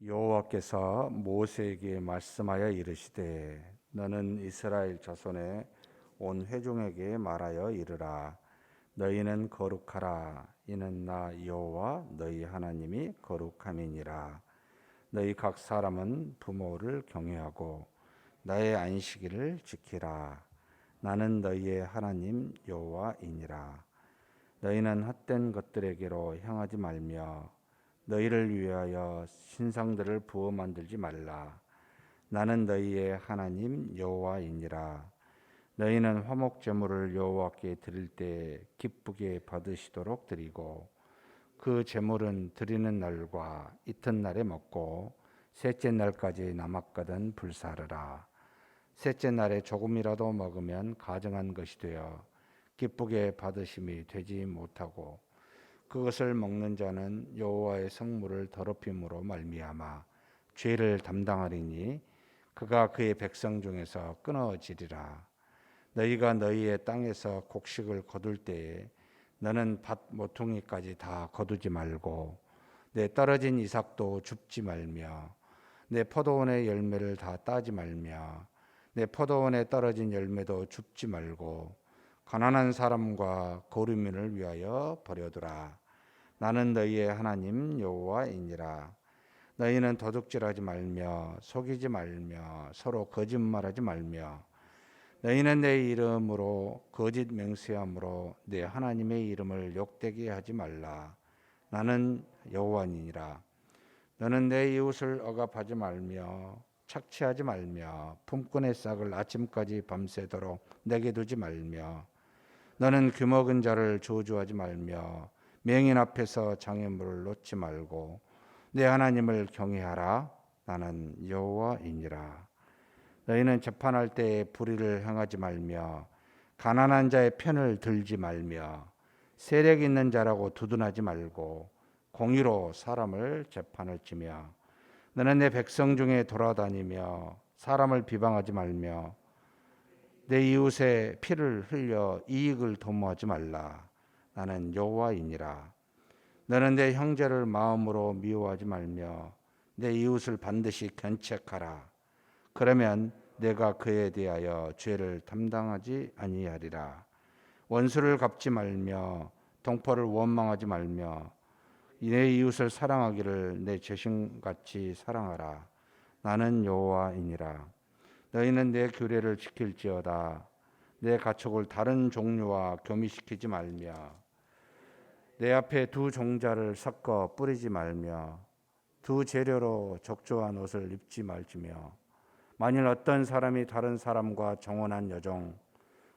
여호와께서 모세에게 말씀하여 이르시되 너는 이스라엘 자손의 온 회중에게 말하여 이르라. 너희는 거룩하라. 이는 나 여호와 너희 하나님이 거룩함이니라. 너희 각 사람은 부모를 경외하고 나의 안식일을 지키라. 나는 너희의 하나님 여호와이니라. 너희는 헛된 것들에게로 향하지 말며 너희를 위하여 신상들을 부어 만들지 말라. 나는 너희의 하나님 여호와이니라. 너희는 화목 제물을 여호와께 드릴 때 기쁘게 받으시도록 드리고 그 제물은 드리는 날과 이튿날에 먹고 셋째 날까지 남았거든 불사르라. 셋째 날에 조금이라도 먹으면 가증한 것이 되어 기쁘게 받으심이 되지 못하고 그것을 먹는 자는 여호와의 성물을 더럽힘으로 말미암아 죄를 담당하리니 그가 그의 백성 중에서 끊어지리라. 너희가 너희의 땅에서 곡식을 거둘 때에 너는 밭 모퉁이까지 다 거두지 말고 내 떨어진 이삭도 줍지 말며 내 포도원의 열매를 다 따지 말며 내 포도원에 떨어진 열매도 줍지 말고 가난한 사람과 거류민을 위하여 버려두라. 나는 너희의 하나님 여호와이니라. 너희는 도둑질하지 말며 속이지 말며 서로 거짓말하지 말며 너희는 내 이름으로 거짓 맹세함으로 내 하나님의 이름을 욕되게 하지 말라. 나는 여호와니라. 너는 내 이웃을 억압하지 말며 착취하지 말며 품꾼의 싹을 아침까지 밤새도록 내게 두지 말며 너는 귀먹은 자를 저주하지 말며 맹인 앞에서 장애물을 놓지 말고 내 하나님을 경외하라. 나는 여호와이니라. 너희는 재판할 때에 불의를 행하지 말며 가난한 자의 편을 들지 말며 세력 있는 자라고 두둔하지 말고 공의로 사람을 재판을 지며 너는 내 백성 중에 돌아다니며 사람을 비방하지 말며 내 이웃의 피를 흘려 이익을 도모하지 말라. 나는 여호와이니라. 너는 내 형제를 마음으로 미워하지 말며 내 이웃을 반드시 견책하라. 그러면 내가 그에 대하여 죄를 담당하지 아니하리라. 원수를 갚지 말며 동포를 원망하지 말며 내 이웃을 사랑하기를 내 자신같이 사랑하라. 나는 여호와이니라. 너희는 내 규례를 지킬지어다. 내 가축을 다른 종류와 교미시키지 말며 내 앞에 두 종자를 섞어 뿌리지 말며 두 재료로 적조한 옷을 입지 말지며 만일 어떤 사람이 다른 사람과 정혼한 여종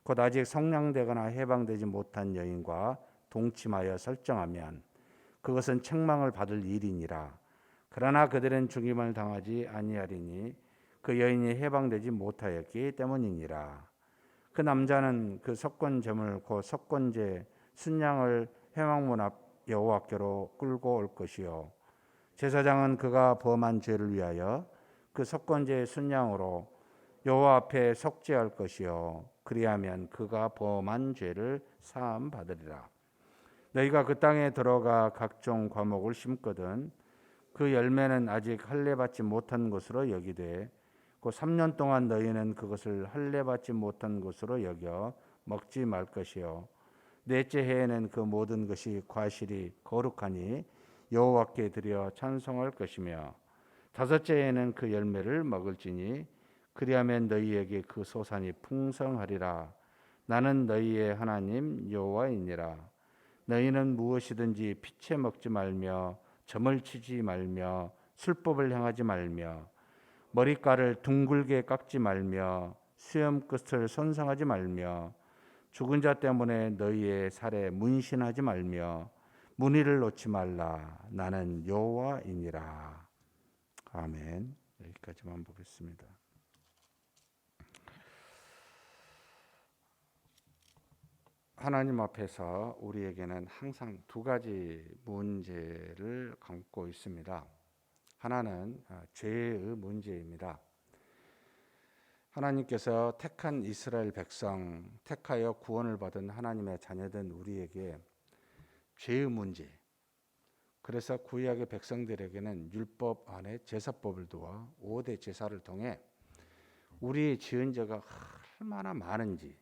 곧 아직 성량되거나 해방되지 못한 여인과 동침하여 설정하면 그것은 책망을 받을 일이니라. 그러나 그들은 죽임을 당하지 아니하리니 그 여인이 해방되지 못하였기 때문이니라. 그 남자는 그 석권 제물 곧 석권제 순양을 회막문 앞 여호와께로 끌고 올 것이요 제사장은 그가 범한 죄를 위하여 그 석권제의 순양으로 여호와 앞에 속죄할 것이요 그리하면 그가 범한 죄를 사함 받으리라. 너희가 그 땅에 들어가 각종 과목을 심거든 그 열매는 아직 할례 받지 못한 것으로 여기되 그 3년 동안 너희는 그것을 할례 받지 못한 것으로 여겨 먹지 말 것이요 넷째 해에는 그 모든 것이 과실이 거룩하니 여호와께 드려 찬송할 것이며 다섯째 해에는 그 열매를 먹을지니 그리하면 너희에게 그 소산이 풍성하리라. 나는 너희의 하나님 여호와이니라. 너희는 무엇이든지 피채 먹지 말며 점을 치지 말며 술법을 행하지 말며 머리카락을 둥글게 깎지 말며 수염 끝을 손상하지 말며 죽은 자 때문에 너희의 살에 문신하지 말며 문의를 놓지 말라. 나는 여호와이니라. 아멘. 여기까지만 보겠습니다. 하나님 앞에서 우리에게는 항상 두 가지 문제를 감고 있습니다. 하나는 죄의 문제입니다. 하나님께서 택한 이스라엘 백성, 택하여 구원을 받은 하나님의 자녀된 우리에게 죄의 문제, 그래서 구약의 백성들에게는 율법 안에 제사법을 두어 5대 제사를 통해 우리의 지은 죄가 얼마나 많은지,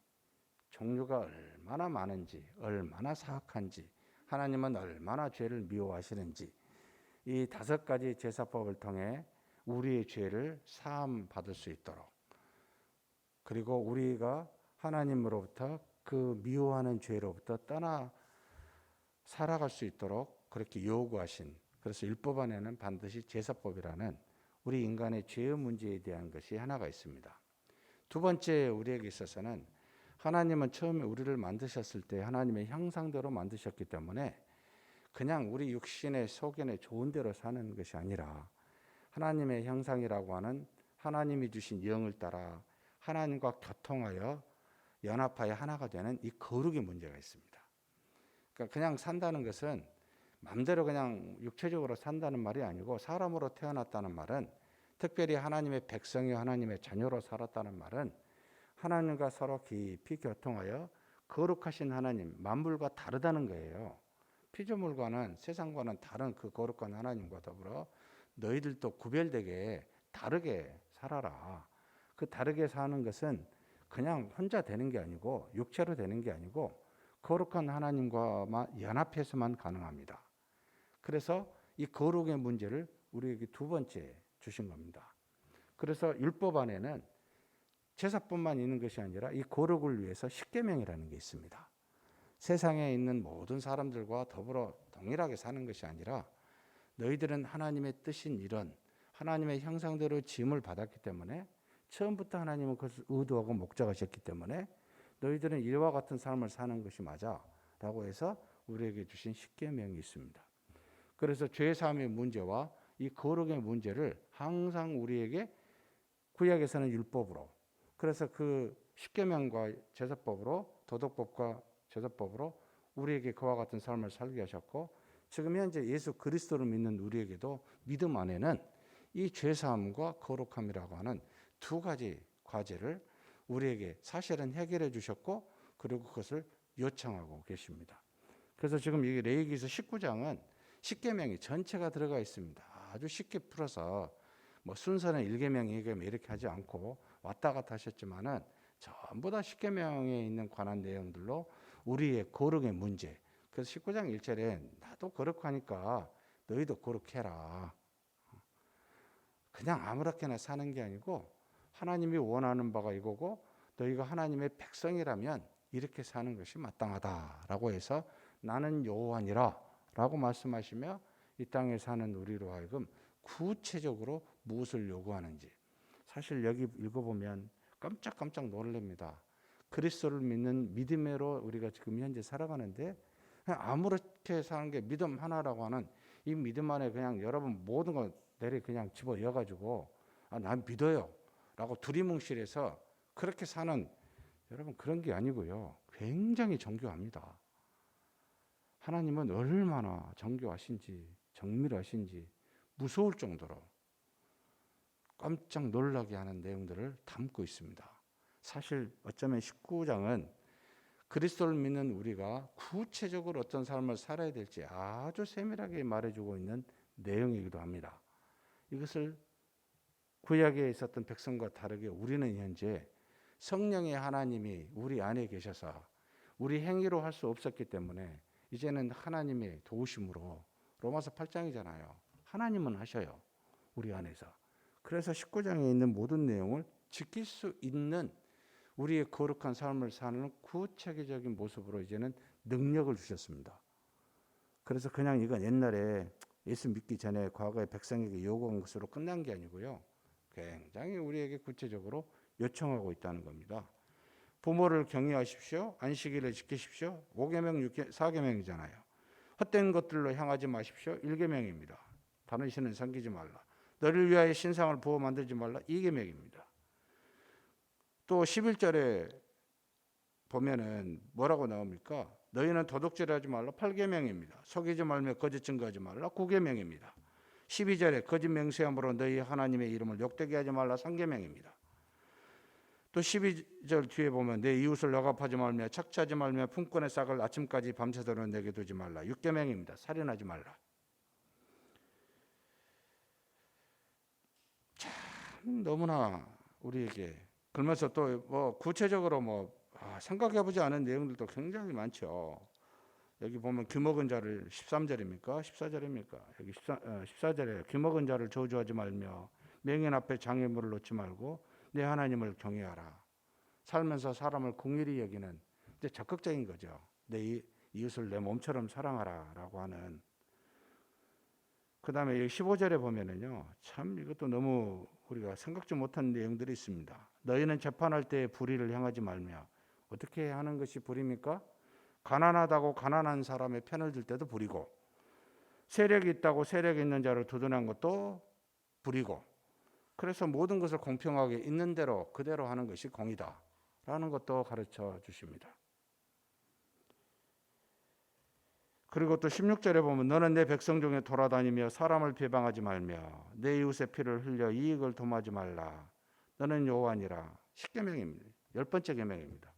종류가 얼마나 많은지, 얼마나 사악한지, 하나님은 얼마나 죄를 미워하시는지, 이 5가지 제사법을 통해 우리의 죄를 사함 받을 수 있도록, 그리고 우리가 하나님으로부터 그 미워하는 죄로부터 떠나 살아갈 수 있도록 그렇게 요구하신, 그래서 율법 안에는 반드시 제사법이라는 우리 인간의 죄의 문제에 대한 것이 하나가 있습니다. 두 번째, 우리에게 있어서는 하나님은 처음에 우리를 만드셨을 때 하나님의 형상대로 만드셨기 때문에 그냥 우리 육신의 소견에 좋은 대로 사는 것이 아니라 하나님의 형상이라고 하는 하나님이 주신 영을 따라 하나님과 교통하여 연합하여 하나가 되는 이 거룩의 문제가 있습니다. 그러니까 그냥 산다는 것은 마음대로 그냥 육체적으로 산다는 말이 아니고, 사람으로 태어났다는 말은, 특별히 하나님의 백성이요 하나님의 자녀로 살았다는 말은 하나님과 서로 깊이 교통하여 거룩하신 하나님, 만물과 다르다는 거예요. 피조물과는, 세상과는 다른 그 거룩한 하나님과 더불어 너희들도 구별되게 다르게 살아라. 그 다르게 사는 것은 그냥 혼자 되는 게 아니고, 육체로 되는 게 아니고 거룩한 하나님과 연합해서만 가능합니다. 그래서 이 거룩의 문제를 우리에게 두 번째 주신 겁니다. 그래서 율법 안에는 제사뿐만 있는 것이 아니라 이 거룩을 위해서 십계명이라는 게 있습니다. 세상에 있는 모든 사람들과 더불어 동일하게 사는 것이 아니라, 너희들은 하나님의 뜻인 이런 하나님의 형상대로 지음을 받았기 때문에, 처음부터 하나님은 그것을 의도하고 목적하셨기 때문에 너희들은 이와 같은 삶을 사는 것이 맞아 라고 해서 우리에게 주신 십계명이 있습니다. 그래서 죄사함의 문제와 이 거룩의 문제를 항상 우리에게 구약에서는 율법으로, 그래서 그 십계명과 제사법으로, 도덕법과 제사법으로 우리에게 그와 같은 삶을 살게 하셨고, 지금 현재 예수 그리스도를 믿는 우리에게도 믿음 안에는 이 죄사함과 거룩함이라고 하는 두 가지 과제를 우리에게 사실은 해결해 주셨고, 그리고 그것을 요청하고 계십니다. 그래서 지금 이 레위기서 19장은 십계명이 전체가 들어가 있습니다. 아주 쉽게 풀어서 뭐 순서는 1계명, 2계명 이렇게 하지 않고 왔다 갔다 하셨지만은 전부 다 십계명에 있는 관한 내용들로 우리의 거룩의 문제. 그래서 19장 1절에 나도 거룩하니까 너희도 거룩해라. 그냥 아무렇게나 사는 게 아니고 하나님이 원하는 바가 이거고, 너희가 하나님의 백성이라면 이렇게 사는 것이 마땅하다라고 해서 나는 여호와니라 라고 말씀하시며 이 땅에 사는 우리로 하여금 구체적으로 무엇을 요구하는지, 사실 여기 읽어보면 깜짝깜짝 놀랍니다. 그리스도를 믿는 믿음으로 우리가 지금 현재 살아가는데, 그냥 아무렇게 사는 게 믿음 하나라고 하는 이 믿음 안에 그냥 여러분 모든 거 내리 그냥 집어넣어가지고 난 믿어요 라고 두리뭉실해서 그렇게 사는, 여러분 그런 게 아니고요. 굉장히 정교합니다. 하나님은 얼마나 정교하신지, 정밀하신지 무서울 정도로 깜짝 놀라게 하는 내용들을 담고 있습니다. 사실 어쩌면 19장은 그리스도를 믿는 우리가 구체적으로 어떤 삶을 살아야 될지 아주 세밀하게 말해주고 있는 내용이기도 합니다. 이것을 구약에 있었던 백성과 다르게 우리는 현재 성령의 하나님이 우리 안에 계셔서 우리 행위로 할 수 없었기 때문에 이제는 하나님의 도우심으로, 로마서 8장이잖아요. 하나님은 하셔요. 우리 안에서. 그래서 19장에 있는 모든 내용을 지킬 수 있는 우리의 거룩한 삶을 사는 구체적인 모습으로 이제는 능력을 주셨습니다. 그래서 그냥 이건 옛날에 예수 믿기 전에 과거의 백성에게 요구한 것으로 끝난 게 아니고요. 굉장히 우리에게 구체적으로 요청하고 있다는 겁니다. 부모를 경외하십시오. 안식일을 지키십시오. 5계명, 4계명이잖아요. 헛된 것들로 향하지 마십시오. 1계명입니다. 다른 신은 섬기지 말라. 너를 위하여 신상을 부어 만들지 말라. 2계명입니다. 또 11절에 보면은 뭐라고 나옵니까? 너희는 도둑질하지 말라. 8계명입니다. 속이지 말며 거짓 증거하지 말라. 9계명입니다. 12절에 거짓 맹세함으로 너희 하나님의 이름을 욕되게 하지 말라. 3계명입니다. 또 12절 뒤에 보면 내 이웃을 억압하지 말며 착취하지 말며 품꾼의 싹을 아침까지 밤새도록 내게 두지 말라. 6계명입니다. 살인하지 말라. 너무나 우리에게 그러면서 또 뭐 구체적으로 생각해보지 않은 내용들도 굉장히 많죠. 여기 보면 귀먹은 자를 13절입니까? 14절입니까? 여기 14절에 귀먹은 자를 저주하지 말며 맹인 앞에 장애물을 놓지 말고 내 하나님을 경외하라. 살면서 사람을 공일히 여기는 이제 적극적인 거죠. 내 이웃을 내 몸처럼 사랑하라라고 하는. 그 다음에 15절에 보면은요, 참 이것도 너무 우리가 생각지 못한 내용들이 있습니다. 너희는 재판할 때 불의를 행하지 말며. 어떻게 하는 것이 불입니까? 가난하다고 가난한 사람의 편을 들 때도 불이고, 세력이 있다고 세력 있는 자를 두둔한 것도 불이고, 그래서 모든 것을 공평하게 있는 대로 그대로 하는 것이 공이다라는 것도 가르쳐 주십니다. 그리고 또 16절에 보면 너는 내 백성 중에 돌아다니며 사람을 비방하지 말며 내 이웃의 피를 흘려 이익을 도모하지 말라. 너는 여호와니라. 10계명입니다. 10번째 계명입니다.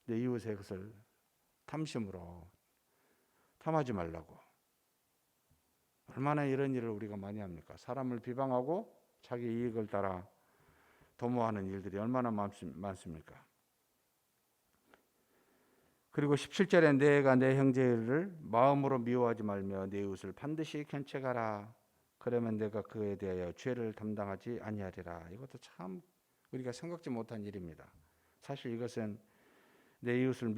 내 이웃의 것을 탐심으로 탐하지 말라고. 얼마나 이런 일을 우리가 많이 합니까? 사람을 비방하고 자기 이익을 따라 도모하는 일들이 얼마나 많습니까? 그리고 17절에 내가 내 형제를 마음으로 미워하지 말며 내 이웃을 반드시 견책하라. 그러면 내가 그에 대하여 죄를 담당하지 아니하리라. 이것도 참 우리가 생각지 못한 일입니다. 사실 이것은 내 이웃을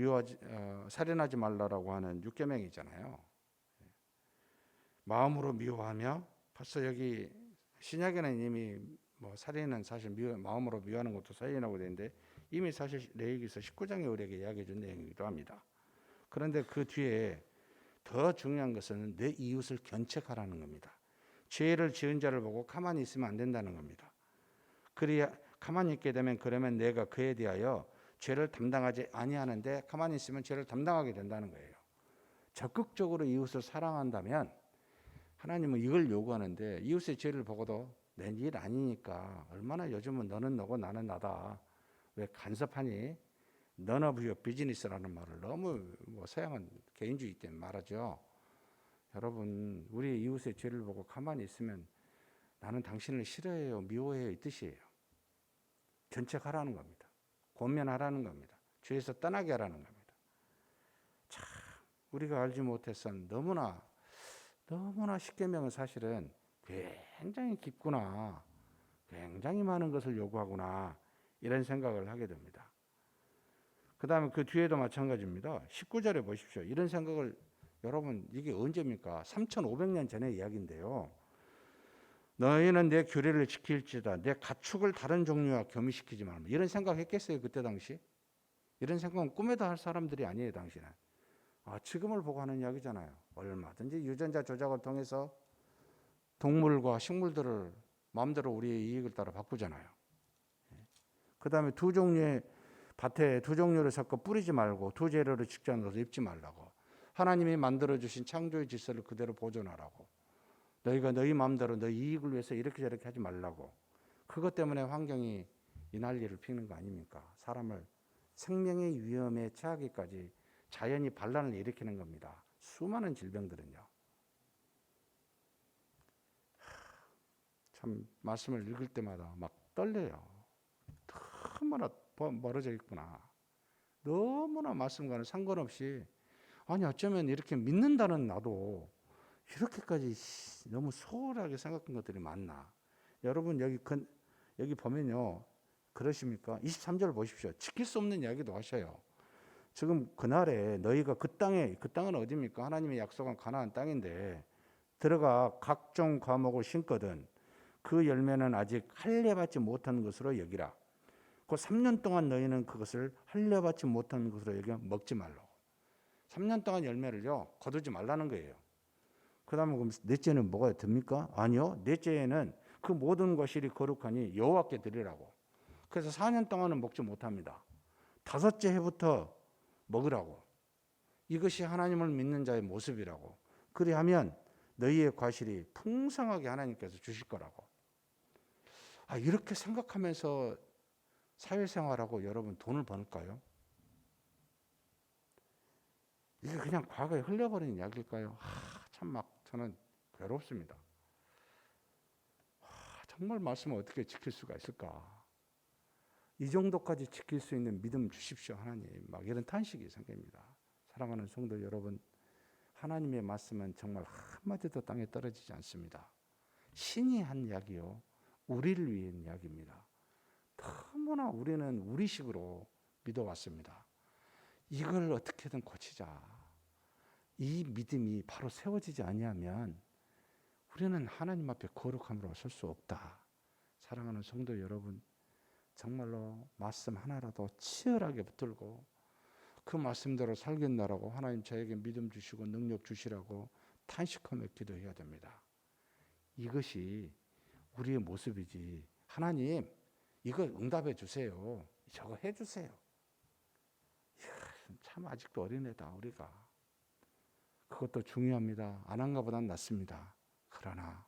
살인하지 말라라고 하는 6계명이잖아요. 마음으로 미워하며, 벌써 여기 신약에는 이미 살인은 사실 마음으로 미워하는 것도 살인이라고 되는데 이미 사실 레위기서 19장에 우리에게 이야기해 준 내용이기도 합니다. 그런데 그 뒤에 더 중요한 것은 내 이웃을 견책하라는 겁니다. 죄를 지은 자를 보고 가만히 있으면 안 된다는 겁니다. 그래야 가만히 있게 되면 그러면 내가 그에 대하여 죄를 담당하지 아니하는데 가만히 있으면 죄를 담당하게 된다는 거예요. 적극적으로 이웃을 사랑한다면 하나님은 이걸 요구하는데 이웃의 죄를 보고도 내 일 아니니까 얼마나 요즘은 너는 너고 나는 나다. 왜 간섭하니? None of your business라는 말을 너무 서양은 개인주의 때문에 말하죠. 여러분, 우리 이웃의 죄를 보고 가만히 있으면 나는 당신을 싫어해요, 미워해요 이 뜻이에요. 견책하라는 겁니다. 권면하라는 겁니다. 죄에서 떠나게 하라는 겁니다. 참 우리가 알지 못해선 너무나 십계명은 사실은 굉장히 깊구나, 굉장히 많은 것을 요구하구나 이런 생각을 하게 됩니다. 그 다음에 그 뒤에도 마찬가지입니다. 19절에 보십시오. 이런 생각을 여러분 이게 언제입니까? 3500년 전의 이야기인데요. 너희는 내 규례를 지킬지다. 내 가축을 다른 종류와 겸유시키지 말라. 이런 생각했겠어요 그때 당시? 이런 생각은 꿈에도 할 사람들이 아니에요 당시는. 지금을 보고 하는 이야기잖아요. 얼마든지 유전자 조작을 통해서 동물과 식물들을 마음대로 우리의 이익을 따라 바꾸잖아요. 그 다음에 두 종류의 밭에 두 종류를 섞어 뿌리지 말고 두 재료를 직전으로 입지 말라고. 하나님이 만들어주신 창조의 질서를 그대로 보존하라고. 너희가 너희 마음대로 너희 이익을 위해서 이렇게 저렇게 하지 말라고. 그것 때문에 환경이 이 난리를 피우는 거 아닙니까? 사람을 생명의 위험에 처하기까지 자연이 반란을 일으키는 겁니다. 수많은 질병들은요. 참 말씀을 읽을 때마다 막 떨려요. 너무나 멀어져 있구나. 너무나 말씀과는 상관없이 아니 어쩌면 이렇게 믿는다는 나도 이렇게까지 너무 소홀하게 생각한 것들이 많나. 여러분 여기 보면요. 그러십니까? 23절 보십시오. 지킬 수 없는 이야기도 하셔요. 지금 그날에 너희가 그 땅은 어디입니까? 하나님의 약속한 가나안 땅인데 들어가 각종 과목을 심거든 그 열매는 아직 할례받지 못한 것으로 여기라. 그 3년 동안 너희는 그것을 할례받지 못한 것으로 여겨 먹지 말라고. 3년 동안 열매를요 거두지 말라는 거예요. 그 다음에 그럼 넷째는 뭐가 됩니까? 아니요. 넷째에는 그 모든 것이 거룩하니 여호와께 드리라고. 그래서 4년 동안은 먹지 못합니다. 다섯째 해부터 먹으라고. 이것이 하나님을 믿는 자의 모습이라고. 그리하면 너희의 과실이 풍성하게 하나님께서 주실 거라고. 이렇게 생각하면서 사회생활하고 여러분 돈을 벌까요? 이게 그냥 과거에 흘려버린 이야기일까요? 참 막 저는 괴롭습니다. 정말 말씀을 어떻게 지킬 수가 있을까? 이 정도까지 지킬 수 있는 믿음 주십시오 하나님. 막 이런 탄식이 생깁니다. 사랑하는 성도 여러분, 하나님의 말씀은 정말 한마디도 땅에 떨어지지 않습니다. 신이 한 이야기요, 우리를 위한 이야기입니다. 너무나 우리는 우리식으로 믿어왔습니다. 이걸 어떻게든 고치자. 이 믿음이 바로 세워지지 아니하면 우리는 하나님 앞에 거룩함으로 설 수 없다. 사랑하는 성도 여러분, 정말로 말씀 하나라도 치열하게 붙들고 그 말씀대로 살겠나라고 하나님 저에게 믿음 주시고 능력 주시라고 탄식하며 기도해야 됩니다. 이것이 우리의 모습이지. 하나님 이거 응답해 주세요. 저거 해 주세요. 참 아직도 어린애다 우리가. 그것도 중요합니다. 안 한가 보단 낫습니다. 그러나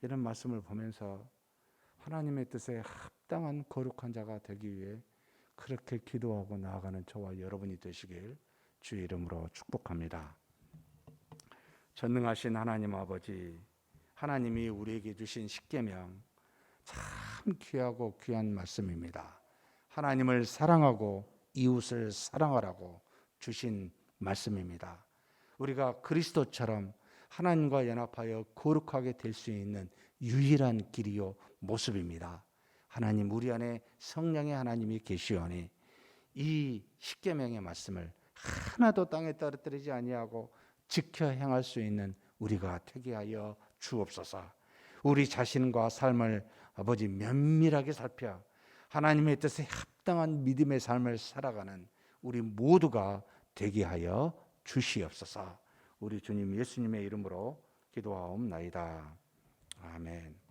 이런 말씀을 보면서 하나님의 뜻에 합당한 거룩한 자가 되기 위해 그렇게 기도하고 나아가는 저와 여러분이 되시길 주의 이름으로 축복합니다. 전능하신 하나님 아버지, 하나님이 우리에게 주신 십계명 참 귀하고 귀한 말씀입니다. 하나님을 사랑하고 이웃을 사랑하라고 주신 말씀입니다. 우리가 그리스도처럼 하나님과 연합하여 거룩하게 될 수 있는 유일한 길이요 모습입니다. 하나님, 우리 안에 성령의 하나님이 계시오니 이 십계명의 말씀을 하나도 땅에 떨어뜨리지 아니하고 지켜 행할 수 있는 우리가 되게 하여 주옵소서. 우리 자신과 삶을 아버지 면밀하게 살펴 하나님의 뜻에 합당한 믿음의 삶을 살아가는 우리 모두가 되게 하여 주시옵소서. 우리 주님 예수님의 이름으로 기도하옵나이다. 아멘.